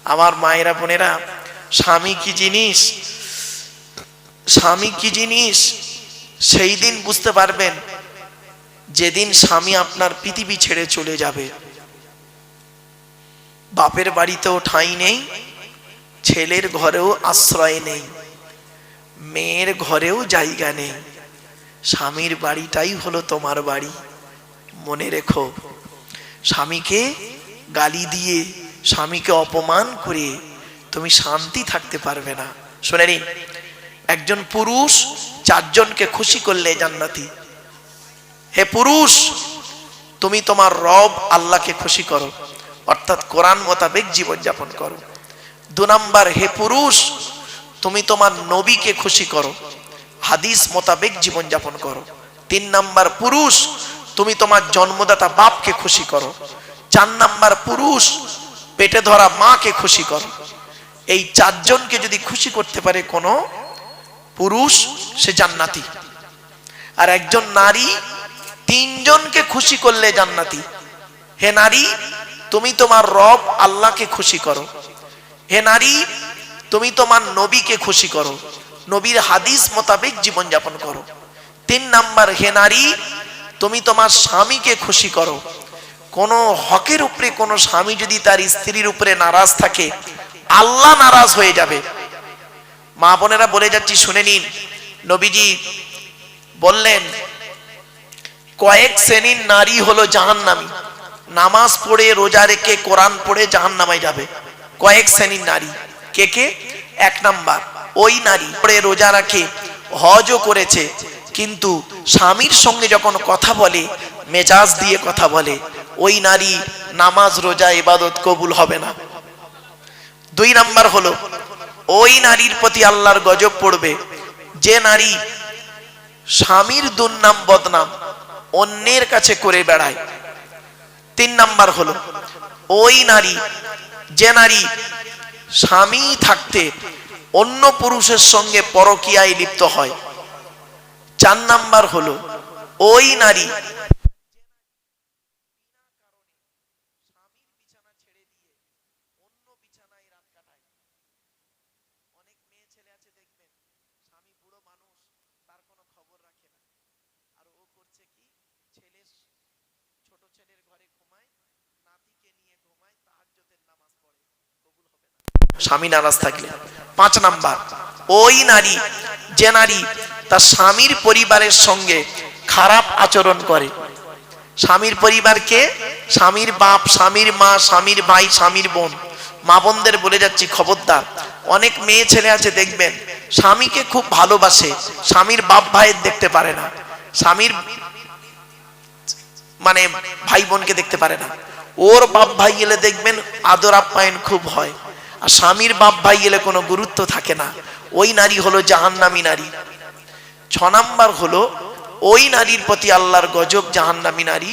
আমার মায়েরা বোনেরা, স্বামী কি জিনিস, স্বামী কি জিনিস সেই দিন বুঝতে পারবেন যেদিন স্বামী আপনার পৃথিবী ছেড়ে চলে যাবে। বাপের বাড়িতেও ঠাঁই নেই, ছেলের ঘরেও আশ্রয় নেই, মেয়ের ঘরেও জায়গা নেই, স্বামীর বাড়িটাই হলো তোমার বাড়ি। মনে রেখো, স্বামীকে গালি দিয়ে, স্বামীকে অপমান করে তুমি শান্তি থাকতে পারবে না। শুনে নিন, একজন পুরুষ 4 জনকে খুশি করলে জান্নাতি। হে পুরুষ, তুমি তোমার রব আল্লাহকে খুশি করো, অর্থাৎ কোরআন মোতাবেক জীবনযাপন করো। 2 নাম্বার, হে পুরুষ, তুমি তোমার নবীকে খুশি করো, হাদিস মোতাবেক জীবনযাপন করো। 3 নাম্বার, পুরুষ, তুমি তোমার জন্মদাতা বাপকে খুশি করো। 4 নাম্বার, পুরুষ, পেটে ধরা মাকে খুশি করো। এই 4 জনকে যদি খুশি করতে পারে কোনো পুরুষ, সে জান্নাতি। আর একজন নারী 3 জনকে খুশি করলে জান্নাতি। হে নারী, তুমি তোমার রব আল্লাহকে খুশি করো। হে নারী, তুমি তোমার নবীকে খুশি করো, নবীর হাদিস মোতাবেক জীবনযাপন করো। 3 নাম্বার, হে নারী, তুমি তোমার স্বামীকে খুশি করো। কোন হকের উপরে কোন স্বামী যদি তার স্ত্রীর উপরে নারাজ থাকে, আল্লাহ নারাজ হয়ে যাবে। মা বোনেরা বলে যাচ্ছি, শুনে নিন। নবীজি বললেন, কয়েক শ্রেণীর নারী হলো জাহান্নামী, নামাজ পড়ে রোজা রেখে কোরআন পড়ে জাহান্নামে যাবে। কয়েক শ্রেণীর নারী কে কে? 1 নাম্বার, ওই নারী পড়ে রোজা রাখে, হজও করেছে, কিন্তু স্বামীর সঙ্গে যখন কথা বলে মেজাজ দিয়ে কথা বলে, ওই নারী নামাজ রোজা ইবাদত কবুল হবে না। 2 নাম্বার হলো, ওই নারীর প্রতি আল্লাহর গজব পড়বে যে নারী স্বামীর দুর্নাম বদনাম অন্যের কাছে করে বেড়ায়। 3 নাম্বার হলো, ওই নারী যে নারী স্বামী থাকতে অন্য পুরুষের সঙ্গে পরকীয়ায় লিপ্ত হয়। 4 নাম্বার হলো, ওই নারী স্বামী নারাজ থাকলে। 5 নাম্বার, ওই নারী যে নারী তার স্বামীর পরিবারের সঙ্গে খারাপ আচরণ করে। স্বামীর পরিবারকে, স্বামীর বাপ, স্বামীর মা, স্বামীর ভাই, স্বামীর বোন। মা বোনদের বলে যাচ্ছি, খবরদার। অনেক মেয়ে ছেলে আছে দেখবেন স্বামীকে খুব ভালোবাসে, স্বামীর বাপ ভাইয়ের দেখতে পারে না, স্বামীর মানে ভাই বোনকে দেখতে পারে না। ওর বাপ ভাই এলে দেখবেন আদর আপ্যায়ন খুব হয়, আর স্বামীর বাপ ভাই এলে কোনো গুরুত্ব থাকে না। ওই নারী হলো জাহান্নামী নারী। 6 নাম্বার হলো, ওই নারীর প্রতি আল্লাহর গজব, জাহান্নামী নারী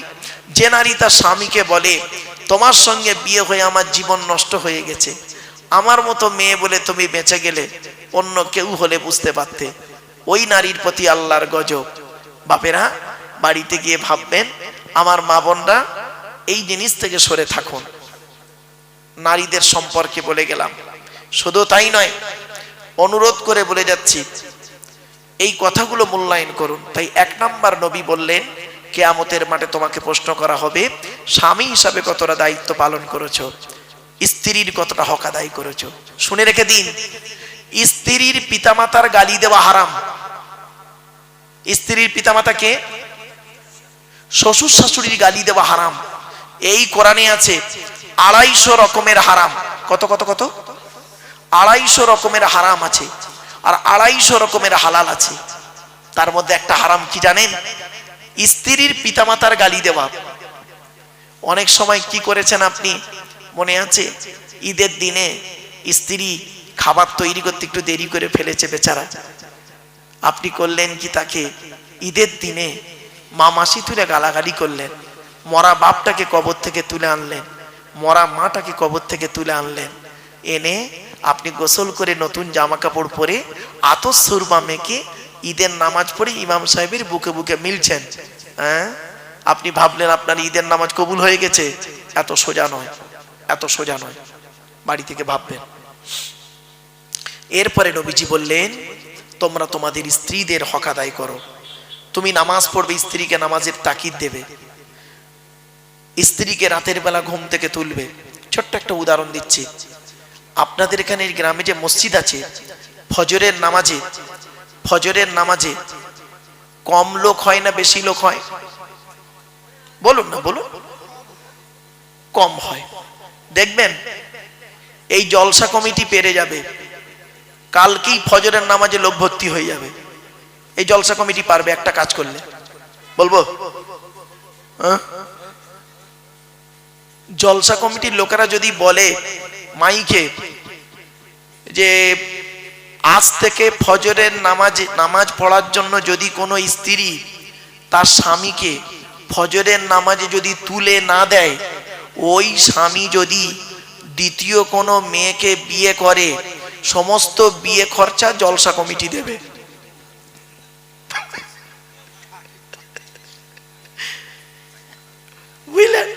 যে নারী তার স্বামীকে বলে, তোমার সঙ্গে বিয়ে হয়ে আমার জীবন নষ্ট হয়ে গেছে, আমার মতো মেয়ে বলে তুমি বেঁচে গেলে, অন্য কেউ হলে বুঝতে পারতে। ওই নারীর প্রতি আল্লাহর গজব। বাপেরা বাড়িতে গিয়ে ভাববেন, আমার মা বোনরা এই জিনিস থেকে সরে থাকুন। নারীদের সম্পর্কে বলে গেলাম, শুধু তাই নয়, অনুরোধ করে বলে যাচ্ছি, এই কথাগুলো মূল্যায়ন করুন। তাই 1 নাম্বার, নবী বললেন, কিয়ামতের মাঠে তোমাকে প্রশ্ন করা হবে, স্বামী হিসাবে কতটা দায়িত্ব পালন করেছো, স্ত্রীর কতটা হক আদায় করেছো। শুনে রেখে দিন, স্ত্রীর পিতামাতার গালি দেওয়া হারাম। স্ত্রীর পিতামাতাকে, শ্বশুর শাশুড়ির গালি দেওয়া হারাম। এই কোরআনে আছে 250 রকমের হারাম। কত কত কত? 250 রকমের হারাম আছে, আর 250 রকমের হালাল আছে। তার মধ্যে একটা হারাম কি জানেন? স্ত্রীর পিতামাতার গালি দেওয়া। অনেক সময় কি করেছেন আপনি, মনে আছে? ঈদের দিনে স্ত্রী খাবার তৈরি করতে একটু দেরি করে ফেলেছে বেচারা, আপনি করলেন কি, তাকে ঈদের দিনে মা মাসি তুলে গালাগালি করলেন, মরা বাপটাকে কবর থেকে তুলে আনলেন, মরা মাটাকে কবর থেকে তুলে আনলেন, এনে আপনি গোসল করে নতুন জামা কাপড় পরে আতর সুরমা মেখে ঈদের নামাজ পড়ে ইমাম সাহেবের বুকে বুকে মিলছেন। হ্যাঁ, আপনি ভাবলেন আপনার ঈদের নামাজ কবুল হয়ে গেছে। এত সোজা নয়, এত সোজা নয়। বাড়ি থেকে ভাববেন। এরপরে নবীজি বললেন, তোমরা তোমাদের স্ত্রীদের হক আদায় করো। তুমি নামাজ পড়বে, স্ত্রীকে নামাজের তাকিদ দেবে, স্ত্রীকে রাতের বেলা ঘুম থেকে তুলবে। ছোট্ট একটা উদাহরণ দিচ্ছি, আপনাদের এখানে গ্রামে যে মসজিদ আছে, ফজরের নামাজে কম লোক হয় না বেশি লোক হয়? বলুন না, বলুন। কম হয়। দেখবেন এই জলসা কমিটি পেরে যাবে, কালকেই ফজরের নামাজে লোক ভর্তি হয়ে যাবে। এই জলসা কমিটি পারবে একটা কাজ করলে, বলবো জলসা কমিটির লোকেরা যদি বলে মাইকে যে আজ থেকে ফজরের নামাজ পড়ার জন্য যদি কোনো স্ত্রী তার স্বামীকে ফজরের নামাজে যদি তুলে না দেয়, ওই স্বামী যদি দ্বিতীয় কোনো মেয়েকে বিয়ে করে, সমস্ত বিয়ে খরচা জলসা কমিটি দেবে। বুঝলেন?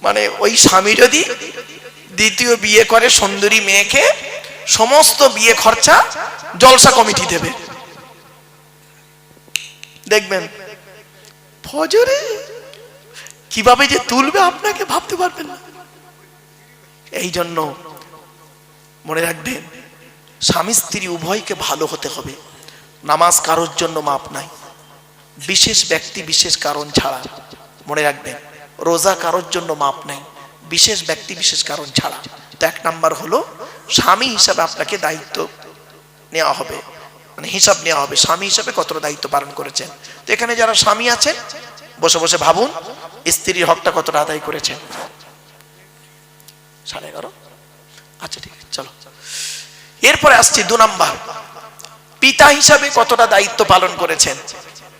মানে ওই স্বামী যদি দ্বিতীয় বিয়ে করে সুন্দরী মেয়েকে, সমস্ত বিয়ে খরচা জলসা কমিটি দেবে। দেখবেন ফজরে কিভাবে যে তুলবে আপনাকে ভাবতে পারবেন না। এই জন্য মনে রাখবেন, স্বামী স্ত্রী উভয়কে ভালো হতে হবে। নামাজ কারোর জন্য মাপ নাই, বিশেষ ব্যক্তি বিশেষ কারণ ছাড়া। মনে রাখবেন, রোজা কারোর জন্য মাপ নাই, বিশেষ ব্যক্তি বিশেষ কারণ ছাড়া। তো এক নাম্বার হলো, স্বামী হিসাবে আপনাকে দায়িত্ব নেওয়া হবে, মানে হিসাব নেওয়া হবে স্বামী হিসাবে কতটা দায়িত্ব পালন করেছেন। তো এখানে যারা স্বামী আছেন, বসে বসে ভাবুন স্ত্রীর হকটা কতটা আদায় করেছেন। 11:30। আচ্ছা ঠিক আছে, চলো। এরপরে আসছি 2 নাম্বার, পিতা হিসাবে কতটা দায়িত্ব পালন করেছেন।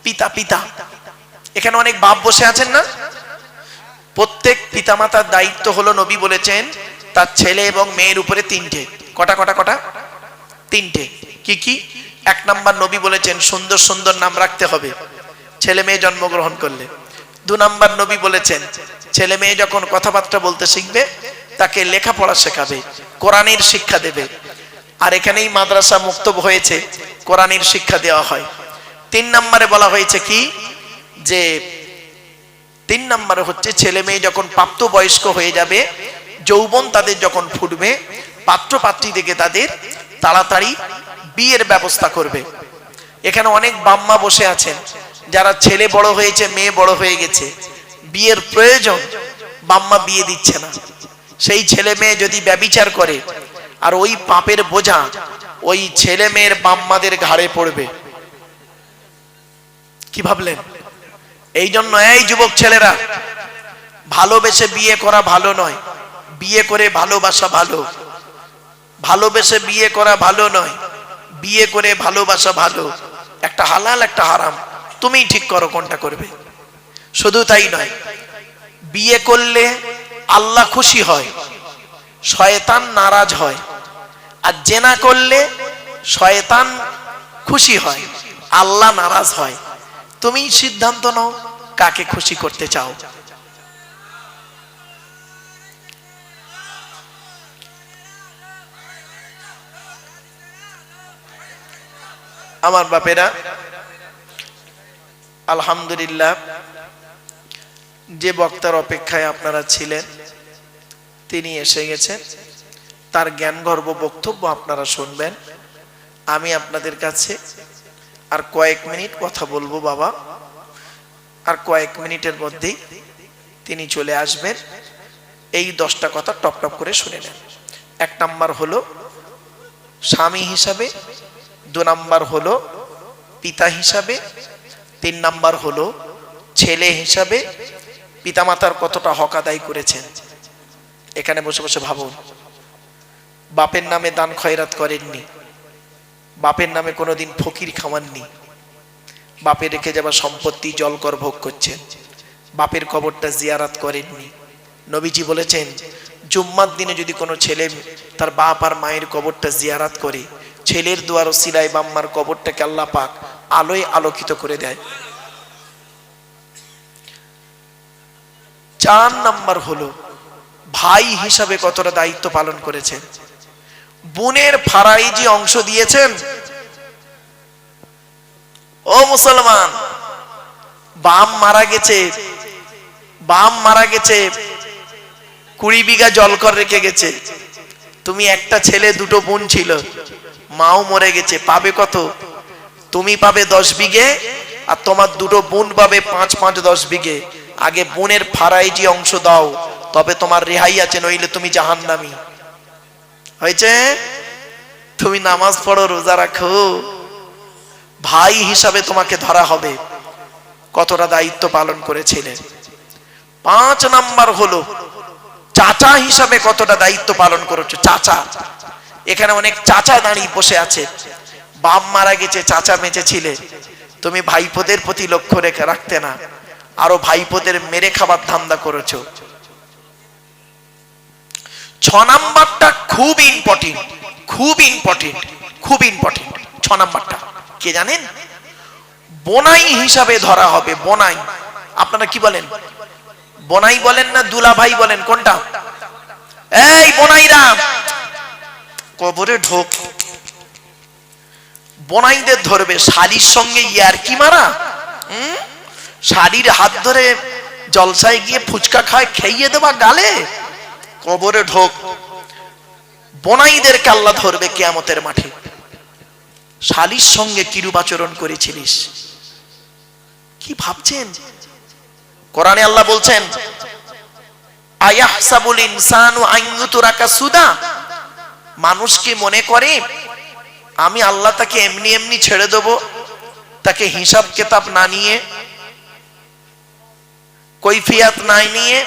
পিতা এখানে অনেক বাপ বসে আছেন না? প্রত্যেক পিতামাতার দায়িত্ব হলো, নবী বলেছেন তার ছেলে এবং মেয়ের উপরে 3টে। কটা? 3টে। কি কি? 1 নাম্বার নবী বলেছেন সুন্দর সুন্দর নাম রাখতে হবে ছেলে মেয়ে জন্মগ্রহণ করলে। 2 নাম্বার নবী বলেছেন ছেলে মেয়ে যখন কথাবার্তা বলতে শিখবে, তাকে লেখাপড়া শেখাবে, কোরআনের শিক্ষা দেবে। আর এখানেই মাদ্রাসা মুক্তব হয়েছে, কোরআনের শিক্ষা দেওয়া হয়। 3 নম্বরে বলা হয়েছে কি, যে 3 নম্বরে হচ্ছে ছেলে মেয়ে যখন প্রাপ্তবয়স্ক হয়ে যাবে, যৌবন তাদের যখন ফুটবে, পাত্র পাত্রী দেখে তাদের তাড়াতাড়ি বিয়ের ব্যবস্থা করবে। এখানে অনেক বাম্মা বসে আছেন যারা ছেলে বড় হয়েছে, মেয়ে বড় হয়ে গেছে, বিয়ের প্রয়োজন, বাম্মা বিয়ে দিচ্ছে না। সেই ছেলে মেয়ে যদি ব্যভিচার করে, আর ওই পাপের বোঝা ওই ছেলে মেয়ের বাম্মাদের ঘাড়ে পড়বে। কি ভাবলেন? এই জন্য এই যুবক ছেলেরা, ভালোবেসে বিয়ে করা ভালো নয়, বিয়ে করে ভালোবাসা ভালো। ভালোবেসে বিয়ে করা ভালো নয়, বিয়ে করে ভালোবাসা ভালো। একটা হালাল একটা হারাম, তুমিই ঠিক করো কোনটা করবে। শুধু তাই নয়, বিয়ে করলে আল্লাহ খুশি হয়, শয়তান নারাজ হয়। আর জেনা করলে শয়তান খুশি হয়, আল্লাহ নারাজ হয়। তুমি সিদ্ধান্ত নাও কাকে খুশি করতে চাও। আমার বাপেরা, আলহামদুলিল্লাহ, যে বক্তার অপেক্ষায় আপনারা ছিলেন তিনি এসে গেছেন। তার জ্ঞানগর্ভ বক্তব্য আপনারা শুনবেন। আমি আপনাদের কাছে আর কয়েক মিনিট কথা বলবো বাবা, আর কয়েক মিনিটের মধ্যেই তিনি চলে আসবেন। এই 10টা কথা টপ টপ করে শুনে নেন। 1 নাম্বার হলো স্বামী হিসাবে, 2 নাম্বার হলো পিতা হিসাবে, 3 নাম্বার হলো ছেলে হিসাবে পিতামাতার কতটা হক আদায় করেছেন। এখানে বসে বসে ভাবুন, বাপের নামে দান খয়রাত করেননি, বাপের নামে কোনোদিন ফকির খাওয়াননি, বাপের রেখে যাওয়া সম্পত্তি জলকর ভোগ করছেন, বাপের কবরটা জিয়ারাত করেননি। নবীজি বলেছেন জুম্মার দিনে যদি কোনো ছেলে তার বাপ আর মায়ের কবরটা জিয়ারাত করে, ছেলের দুয়ার ওসিলায় বাম্মার কবরটাকে আল্লাহ পাক আলোয় আলোকিত করে দেয়। 4 নাম্বার হলো ভাই হিসাবে কতটা দায়িত্ব পালন করেছেন, বোনের ফারাইজি অংশ দিয়েছেন। ও মুসলমান, বাপ মারা গেছে, 20 বিঘা জলকর রেখে গেছে, তুমি একটা ছেলে, দুটো বোন ছিল, মাও মরে গেছে, পাবে কত? তুমি পাবে 10 বিঘে, আর তোমার দুটো বোন পাবে 5 10 বিঘে। আগে বোনের ফারাইজি অংশ দাও, তবে তোমার রেহাই আছে, নইলে তুমি জাহান্নামী। হয়েছে? তুমি নামাজ পড়ো, রোজা রাখো, ভাই হিসাবে তোমাকে ধরা হবে কতটা দায়িত্ব পালন করেছিলেন। 5 নাম্বার হলো চাচা হিসাবে কতটা দায়িত্ব পালন করেছো। চাচা, এখানে অনেক চাচা দাঁড়িয়ে বসে আছে, বাপ মারা গেছে, চাচা বেঁচে ছিলে, তুমি ভাইপোদের প্রতি লক্ষ্য রেখে রাখতে না, আরো ভাইপোদের মেরে খাবার ধান্দা করেছো। 6 নাম্বারটা খুব ইম্পর্টেন্ট, খুব ইম্পর্টেন্ট, খুব ইম্পর্টেন্ট। 6 নাম্বারটা কে জানেন? বোনাই হিসাবে ধরা হবে। বোনাই, আপনারা কি বলেন? বোনাই বলেন না দুলা ভাই বলেন? কোনটা? এই বোনাইরা কবরে ঢোক, বোনাইদের ধরবে। শালির সঙ্গে ইয়ারকি মারা, শালির হাত ধরে জলসায় গিয়ে ফুচকা খায়, খেয়ে দেবা গালে, কবরে ঢোক। বোনাইদেরকে আল্লাহ ধরবে কিয়ামতের মাঠে। শালির সঙ্গে কিরূপ আচরণ করেছিলিস, কি ভাবছেন? কোরআনে আল্লাহ বলছেন, আয়াহসাবুল ইনসানু আন ইউতরাকা সুদা, মানুষ কি মনে করে আমি আল্লাহ তাকে এমনি এমনি ছেড়ে দেব, তাকে হিসাব কিতাব না নিয়ে, কৈফিয়াত না নিয়ে?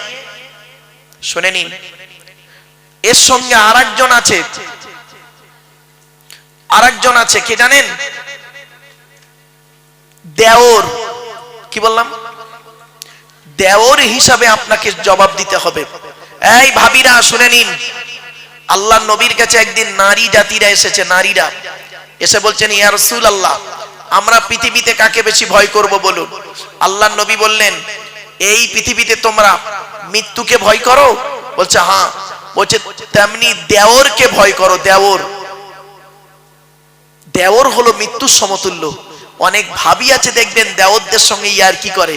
শুনে নিন, এর সঙ্গে আরেকজন আছে, আরেকজন আছে, কে জানেন? দেওর। কি বললাম? দেওর হিসাবে আপনাকে জবাব দিতে হবে। এই ভাবিরা শুনে নিন, আল্লাহ নবীর কাছে একদিন নারী জাতিরা এসেছে, নারীরা এসে বলছেন, ইয়া রাসূলুল্লাহ, আমরা পৃথিবীতে কাকে বেশি ভয় করব বলুন? আল্লাহ নবী বললেন, এই পৃথিবীতে তোমরা মৃত্যুকে ভয় করো? বলছে হ্যাঁ। বলছে তেমনি দেওরকে ভয় করো। দেওর, দেওর হলো মৃত্যুর সমতুল্য। অনেক ভাবি আছে দেখবেন দেওরদের সঙ্গে ইয়ার কি করে,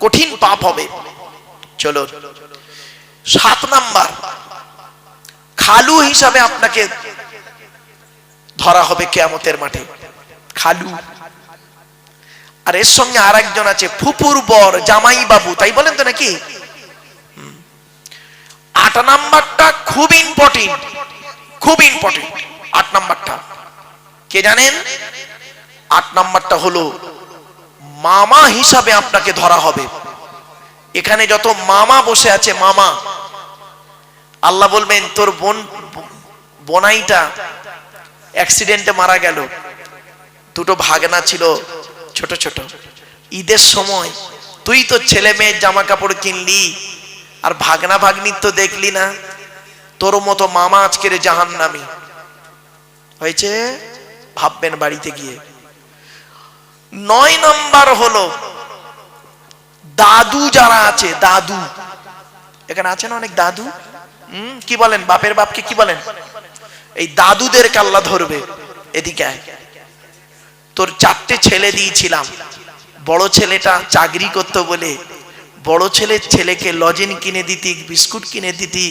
কঠিন পাপ হবে। চলো 7 নাম্বার, খালু হিসাবে আপনাকে ধরা হবে কিয়ামতের মাঠে। খালু। আর এর সঙ্গে আরেকজন আছে ফুপুর বর, জামাই বাবু, তাই বলেন তো নাকি? 8 নাম্বারটা খুব ইম্পর্টেন্ট, খুব ইম্পর্টেন্ট। 8 নাম্বারটা কে জানেন? 8 নাম্বারটা হলো মামা হিসাবে আপনাকে ধরা হবে। এখানে যত মামা বসে আছে, মামা, আল্লাহ বলবেন তোর বোনাইটা অ্যাক্সিডেন্টে মারা গেল, দুটো ভাগনা ছিল ছোট ছোট, ঈদের সময় তুই তো ছেলে মেয়ের জামা কাপড় কিনলি, আর ভাগনা ভাগ্নির তো দেখলি না, তোর মতো মামা আজকের জাহান্নামী হয়েছে, ভাববেন বাড়িতে গিয়ে। 9 নাম্বার হলো দাদু যারা আছে, দাদু, এখানে আছেন অনেক দাদু, কি বলেন? বাপের বাপকে কি বলেন? এই দাদুদেরকে আল্লাহ ধরবে। এদিকে তোর 4টে ছেলে দিয়েছিলাম, বড় ছেলেটা চাকরি করতো বলে বড় ছেলের ছেলেকে লজেন কিনে দিতি, বিস্কুট কিনে দিতি,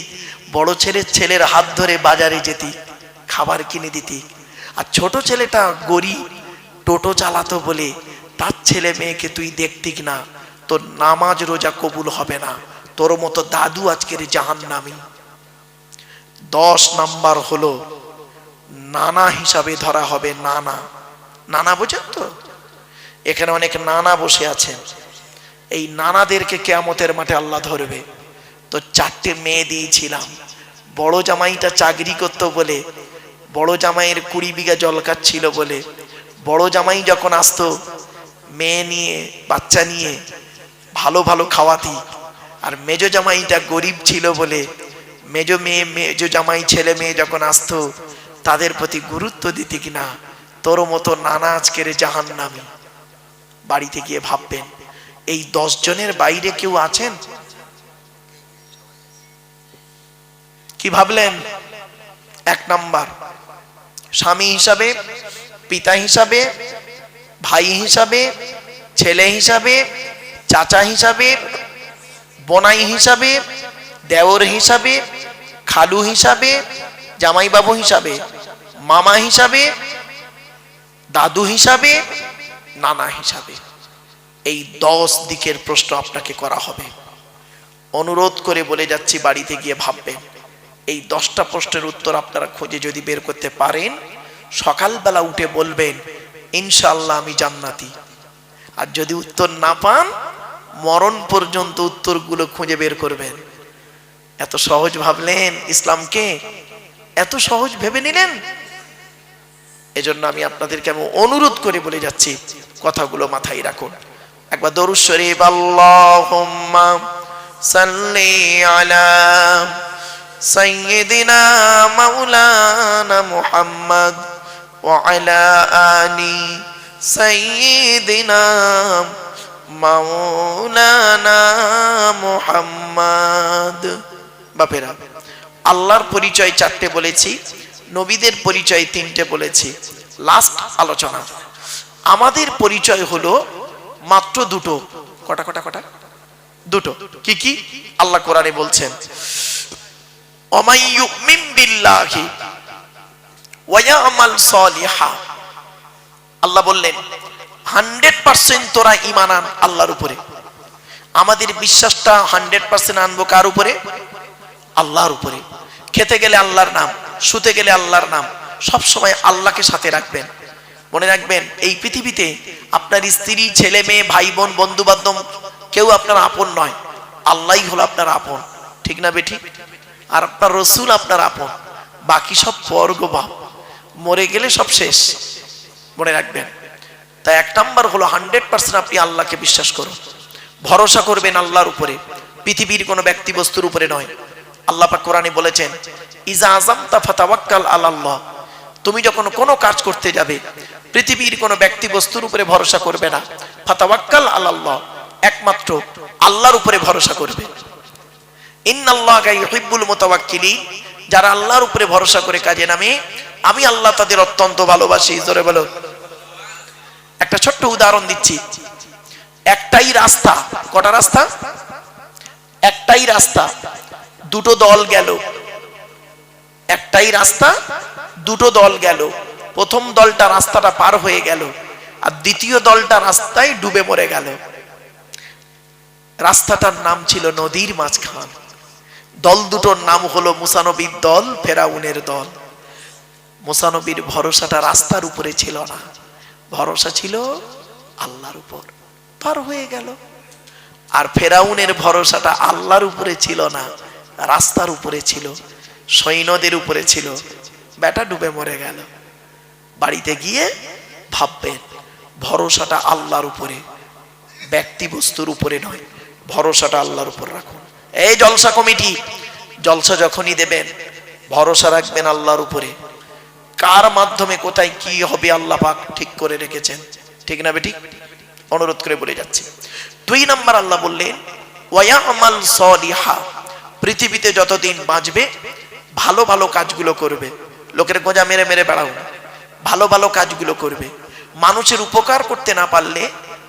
বড় ছেলের হাত ধরে বাজারে যেতি, খাবার কিনে দিতি। আর ছোট ছেলেটা গরিব, টোটো চালাতো বলে তার ছেলে মেয়েকে তুই দেখতিক না, তোর নামাজ রোজা কবুল হবে না, তোর মতো দাদু আজকের জাহান্নামী। 10 নাম্বার হলো নানা হিসাবে ধরা হবে। নানা, নানা বোঝেন তো? এখানে অনেক নানা বসে আছেন, এই নানাদেরকে কিয়ামতের মাঠে আল্লাহ ধরবে। তো 4টে মেয়ে দিয়েছিলাম, বড় জামাইটা চাকরি করতো বলে, বড় জামাইয়ের 20 বিঘা জলকার ছিল বলে, বড় জামাই যখন আসতো মেয়ে নিয়ে, বাচ্চা নিয়ে, ভালো ভালো খাওয়াতি। আর মেজো জামাইটা গরিব ছিল বলে মেজো জামাই ছেলে মেয়ে যখন আসতো তাদের প্রতি গুরুত্ব দিতি কিনা। তোর মতো নানা আজকের জাহান্নামী। বাড়িতে গিয়ে ভাববেন, এই 10 জনের বাইরে কেউ আছেন? কি ভাবলেন? 1 নাম্বার স্বামী হিসাবে, পিতা হিসাবে, ভাই হিসাবে, ছেলে হিসাবে, চাচা হিসাবে, বোনাই হিসাবে, দেওর হিসাবে, খালু হিসাবে, জামাইবাবু হিসাবে, মামা হিসাবে, দাদু হিসাবে, নানা হিসাবে। এই 10 দিকের প্রশ্ন আপনাকে করা হবে। অনুরোধ করে বলে যাচ্ছি, বাড়িতে গিয়ে ভাববেন। এই 10টা প্রশ্নের উত্তর আপনারা খুঁজে যদি বের করতে পারেন, সকালবেলা উঠে বলবেন ইনশাআল্লাহ আমি জান্নাতি। আর যদি উত্তর না পান, মরণ পর্যন্ত উত্তরগুলো খুঁজে বের করবেন। এত সহজ ভাবলেন ইসলামকে, এত সহজ ভেবে নিলেন। এজন্য আমি আপনাদেরকে আমি অনুরোধ করে বলে যাচ্ছি, কথাগুলো মাথায় রাখুন। একবার দরুদ শরীফ, আল্লাহুম্মা সাল্লি আলা সাইয়্যিদিনা মাওলানা মুহাম্মদ ওয়া আলা আলি সাইয়্যিদিনা মাওলানা মুহাম্মদ। বাপেরা, আল্লাহর পরিচয় 4টে বলেছি, নবীদের পরিচয় 3টে বলেছি। লাস্ট আলোচনা, আমাদের পরিচয় হলো মাত্র 2টো। কটা কটা কটা? 2টো। কি কি? আল্লাহ কোরআনে বলছেন, ওমাই ইউমিন বিল্লাহি ওয়া ইয়ামাল সালিহা। আল্লাহ বললেন 100% তোরা ঈমান আন আল্লাহর উপরে। আমাদের বিশ্বাসটা 100% আনবো কার উপরে? আল্লাহর উপরে। খেতে গেলে আল্লাহর নাম, শুতে গেলে আল্লাহর নাম, সব সময় আল্লাহকে সাথে রাখবেন। মনে রাখবেন, এই পৃথিবীতে আপনার স্ত্রী, ছেলে মেয়ে, ভাই বোন, বন্ধু বান্ধব কেউ আপনার আপন নয়। আল্লাহই হলো আপনার আপন। ঠিক না বেঠিক? আর আপনার রসুল আপনার আপন, বাকি সব পরগবা। মরে গেলে সব শেষ, মনে রাখবেন। তাই 1 নাম্বার হলো 100% আপনি আল্লাহকে বিশ্বাস করুন, ভরসা করবেন আল্লাহর উপরে, পৃথিবীর কোনো ব্যক্তি বস্তুর উপরে নয়। আল্লাহ পাক কোরআনে বলেছেন, ইজা আযামতা ফাতাওয়াক্কাল আলাল্লাহ। তুমি যখন কোনো কাজ করতে যাবে, পৃথিবীর কোনো ব্যক্তি বস্তুর উপরে ভরসা করবে না। ফাতাওয়াক্কাল আলাল্লাহ, একমাত্র আল্লাহর উপরে ভরসা করবে। ইন্নাল্লাহা ইউহিব্বুল মুতাওয়াক্কিলিন। যারা আল্লাহর উপরে ভরসা করে কাজে নামে, আমি আল্লাহ তাদের অত্যন্ত ভালোবাসি। জোরে বলো। একটা ছোট্ট উদাহরণ দিচ্ছি। একটাই রাস্তা। কটা রাস্তা? একটাই রাস্তা, 2টো দল গেল। একটাই রাস্তা, 2টো দল গেল। প্রথম দলটা রাস্তাটা পার হয়ে গেল, আর দ্বিতীয় দলটা রাস্তায় ডুবে মরে গেল। রাস্তাটার নাম ছিল নদীর মাঝখান। দল দুটোর নাম হলো মুসা নবীর দল, ফেরাউনের দল। মুসা নবীর ভরসাটা রাস্তার উপরে ছিল না, ভরসা ছিল আল্লাহর উপর, পার হয়ে গেল। আর ফেরাউনের ভরসাটা আল্লাহর উপরে ছিল না, রাস্তার উপরে ছিল, সৈন্যদের উপরে ছিল। বেটা ডুবে মরে গেল। বাড়িতে গিয়ে ভাববেন, ভরসাটা আল্লাহর উপরে, ব্যক্তি বস্তুর উপরে নয়। ভরসাটা আল্লাহর উপর রাখুন। এই জলসা কমিটি, জলসা যখনই দেবেন, ভরসা রাখবেন আল্লাহর উপরে। কার মাধ্যমে কোথায় কি হবে আল্লাহ পাক ঠিক করে রেখেছেন। ঠিক না বেঠিক? অনুরোধ করে বলে যাচ্ছি। 2 নাম্বার আল্লাহ বললেন, ওয়ায়ামাল সালিহা। পৃথিবীতে যতদিন বাঁচবে ভালো ভালো কাজগুলো করবে। লোকের গোঁজা মেরে মেরে বেড়াও না, ভালো ভালো কাজগুলো করবে। মানুষের উপকার করতে না পারলে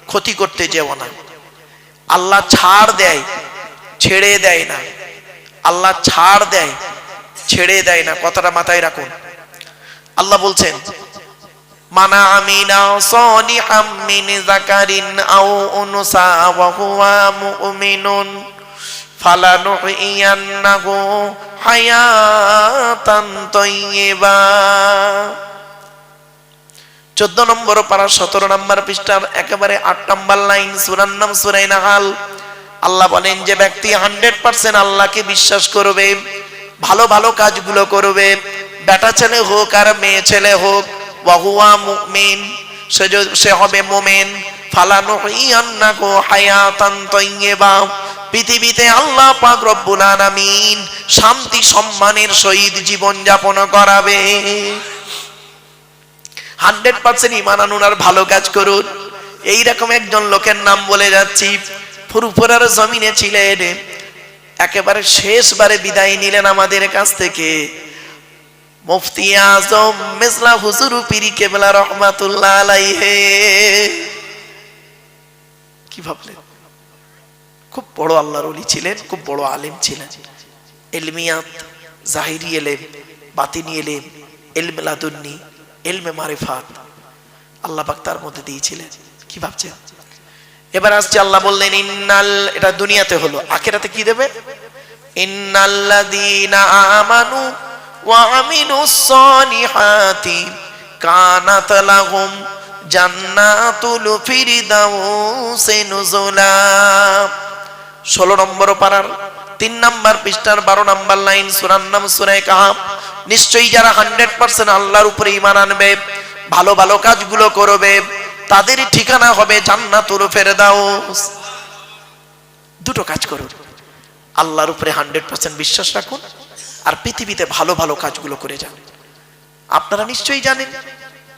ক্ষতি করতে যেও না। আল্লাহ ছাড় দেয়, ছেড়ে দেয় না। আল্লাহ ছাড় দেয়, ছেড়ে দেয় না। কথাটা মাথায় রাখুন। আল্লাহ বলছেন, মানা আমিনা সালিহাম মিন যাকারিন আও উনসা ওয়া হুয়া মুমিনুন ফালানুহইয়ান্নাহু হায়াতান তাইয়্যিবা। 14 নম্বর পারা 17 নম্বর পৃষ্ঠার একেবারে 8 নম্বর লাইন, সূরার নাম সূরা নাহাল। আল্লাহ বলেন, যে ব্যক্তি 100% আল্লাহকে বিশ্বাস করবে, ভালো ভালো কাজগুলো করবে, বেটা ছেলে হোক আর মেয়ে ছেলে হোক, ওয়া হুয়া মুমিন, সে হবে মুমিন। ফালানুহইয়ান্নাহু হায়াতান তাইয়্যিবা। পৃথিবীতে আল্লাহ পাক রব্বুল আলামিন শান্তি সম্মানের সহিত জীবন যাপন করাবে। 100% ঈমান আনুন আর ভালো কাজ করুন। এইরকম একজন লোকের নাম বলে যাচ্ছি। ফুরফুরার জমিনে ছিলেন একেবারে শেষবারে বিদায় নিলেন আমাদের কাছ থেকে মুফতি আজম মেজলা হুজুর পীর কেবলা রহমাতুল্লাহ আলাইহি। কি ভাবলেন? খুব বড় আল্লাহর ওলি ছিলেন, খুব বড় আলেম ছিলেন। ইলমিয়াত, জাহিরি ইলম, বাতিনি ইলম, ইলমে লাদুন্নি, ইলমে মারিফাত আল্লাহ পাক তার মধ্যে দিয়েছিলেন। কি ভাবছেন? এবার আসছে আল্লাহ বললেন ইন্নাল, এটা দুনিয়াতে হলো, আখিরাতে কি দেবে? ইন্নাল্লাযীনা আমানু ওয়া আমিলুস সলিহাতি কানাত লাহুম জান্নাতুল ফিরদাউসি নুজুলা। 16 নম্বর পারার 3 নম্বর পৃষ্ঠার 12 নম্বর লাইন, সূরার নাম সূরা কাহাফ। নিশ্চয়ই যারা 100% আল্লাহর উপরে ঈমান আনবে, ভালো ভালো কাজগুলো করবে, তাদের ঠিকানা হবে জান্নাতুল ফেরদাউস। দুটো কাজ করুন, আল্লাহর উপরে 100% বিশ্বাস রাখুন, আর পৃথিবীতে ভালো ভালো কাজগুলো করে যান। আপনারা নিশ্চয়ই জানেন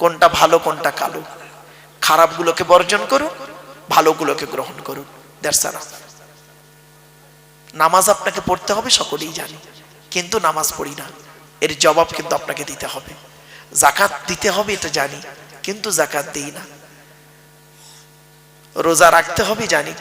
কোনটা ভালো কোনটা কালো। খারাপগুলোকে বর্জন করুন, ভালোগুলোকে গ্রহণ করুন। That's enough. নামাজ আপনাকে পড়তে হবে, সকলেই জানি, কিন্তু নামাজ পড়ি না, এর জবাব কিন্তু আপনাকে দিতে হবে। যাকাত দিতে হবে এটা জানি, কিন্তু যাকাত দেই না। রোজা রাখতে হবে জানি,